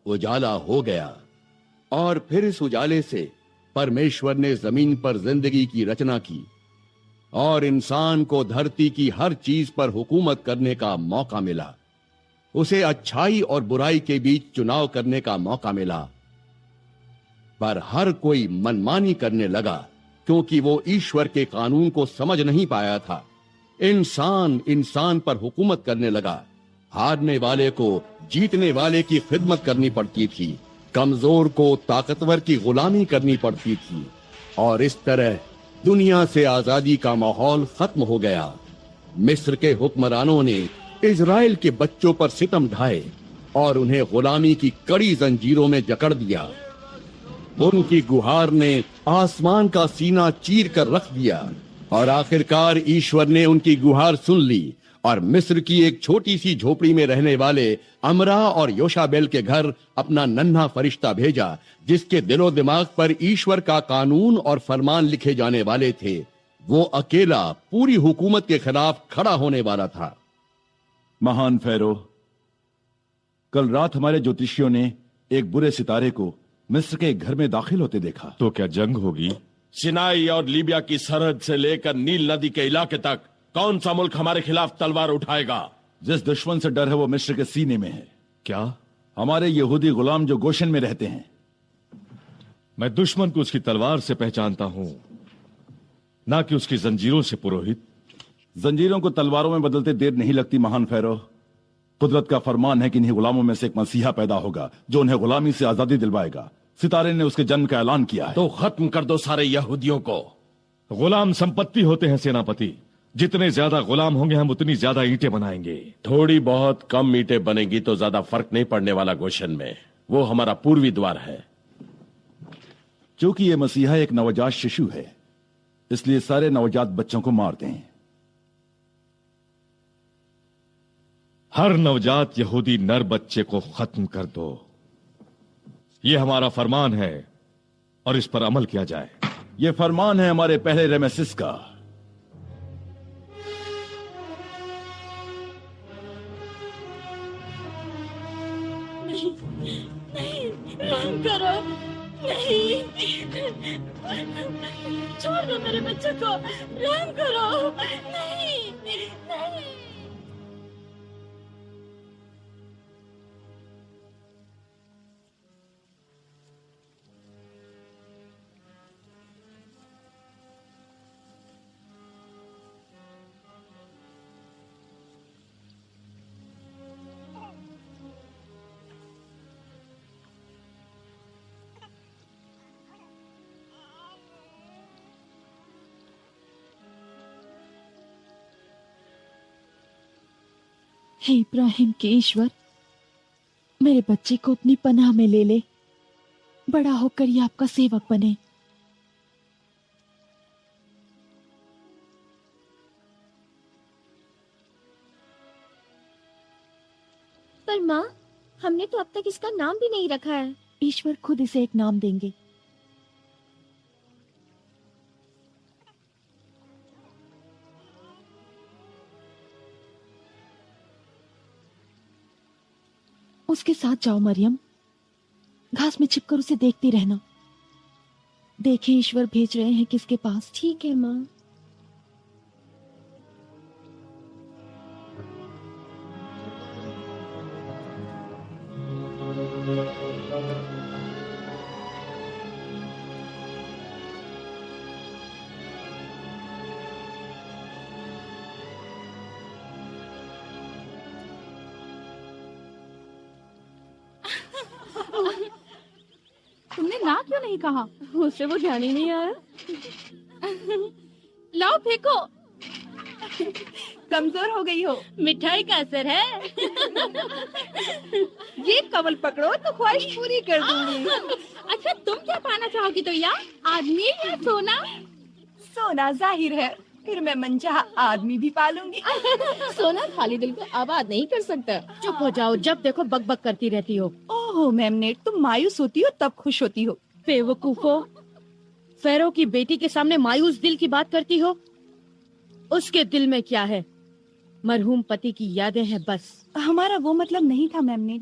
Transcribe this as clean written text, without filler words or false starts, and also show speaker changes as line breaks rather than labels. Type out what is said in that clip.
उजाला हो गया और फिर इस उजाले से परमेश्वर ने जमीन पर जिंदगी की रचना की और इंसान को धरती की हर चीज पर हुकूमत करने का मौका मिला। उसे अच्छाई और बुराई के बीच चुनाव करने का मौका मिला, पर हर कोई मनमानी करने लगा क्योंकि वो ईश्वर के कानून को समझ नहीं पाया था। इंसान इंसान पर हुकूमत करने लगा। हारने वाले को जीतने वाले की खिदमत करनी पड़ती थी, कमजोर को ताकतवर की गुलामी करनी पड़ती थी और इस तरह दुनिया से आजादी का माहौल खत्म हो गया। मिस्र के हुक्मरानों ने इजराइल के बच्चों पर सितम ढाए और उन्हें गुलामी की कड़ी जंजीरों में जकड़ दिया। उनकी गुहार ने आसमान का सीना चीर कर रख दिया और आखिरकार ईश्वर ने उनकी गुहार सुन ली और मिस्र की एक छोटी सी झोपड़ी में रहने वाले अमरा और योशाबेल के घर अपना नन्हा फरिश्ता भेजा, जिसके दिलो दिमाग पर ईश्वर का कानून और फरमान लिखे जाने वाले थे। वो अकेला पूरी हुकूमत के खिलाफ खड़ा होने वाला था।
महान फेरो, कल रात हमारे ज्योतिषियों ने एक बुरे सितारे को मिस्र के एक घर में दाखिल होते देखा।
तो क्या जंग होगी?
सिनाई और लीबिया की सरहद से लेकर नील नदी के इलाके तक कौन सा मुल्क हमारे खिलाफ तलवार उठाएगा?
जिस दुश्मन से डर है वो मिस्र के सीने में है।
क्या?
हमारे यहूदी गुलाम जो गोशन में रहते हैं।
मैं दुश्मन को उसकी तलवार से पहचानता हूं, ना कि उसकी जंजीरों से। पुरोहित,
जंजीरों को तलवारों में बदलते देर नहीं लगती महान फेरो। कुदरत का फरमान है कि इन्हीं गुलामों में से एक मसीहा पैदा होगा जो उन्हें गुलामी से आजादी दिलवाएगा। सितारे ने उसके जन्म का ऐलान किया है।
तो खत्म कर दो सारे यहूदियों को।
गुलाम संपत्ति होते हैं सेनापति। जितने ज्यादा गुलाम होंगे हम उतनी ज्यादा ईंटें बनाएंगे।
थोड़ी बहुत कम ईंटें बनेगी तो ज्यादा फर्क नहीं पड़ने वाला गोशन में। वो हमारा पूर्वी द्वार है।
क्योंकि ये मसीहा एक नवजात शिशु है, इसलिए सारे नवजात बच्चों को मार दें।
हर नवजात यहूदी नर बच्चे को खत्म कर दो। यह हमारा फरमान है और इस पर अमल किया जाए।
यह फरमान है हमारे पहले रेमेसिस का।
नहीं, नहीं करो, नहीं, छोड़ दो मेरे बच्चे को, रहम करो, नहीं, नहीं।
हे इब्राहिम के ईश्वर, मेरे बच्चे को अपनी पनाह में ले ले। बड़ा होकर ये आपका सेवक बने।
पर माँ, हमने तो अब तक इसका नाम भी नहीं रखा है।
ईश्वर खुद इसे एक नाम देंगे। उसके साथ जाओ मरियम, घास में छिपकर उसे देखती रहना। देखें ईश्वर भेज रहे हैं किसके पास।
ठीक है माँ।
तुमने ना क्यों नहीं कहा?
मुझसे वो ध्यान ही नहीं आया।
लाओ फेंको।
कमजोर हो गई हो।
मिठाई का असर है।
ये कमल पकड़ो तो ख्वाहिश पूरी कर दूंगी।
अच्छा, तुम क्या पाना चाहोगी तो यार, आदमी या सोना?
सोना जाहिर है, फिर मैं मनचाहा आदमी भी पालूंगी।
सोना खाली दिल को आबाद नहीं कर सकता।
चुप हो जाओ, जब देखो बकबक करती रहती हो।
ओहो मेमनेट, तुम मायूस होती हो तब खुश होती हो।
बेवकूफो, फेरो की बेटी के सामने मायूस दिल की बात करती हो। उसके दिल में क्या है? मरहूम पति की यादें हैं बस।
हमारा वो मतलब नहीं था मेमनेट।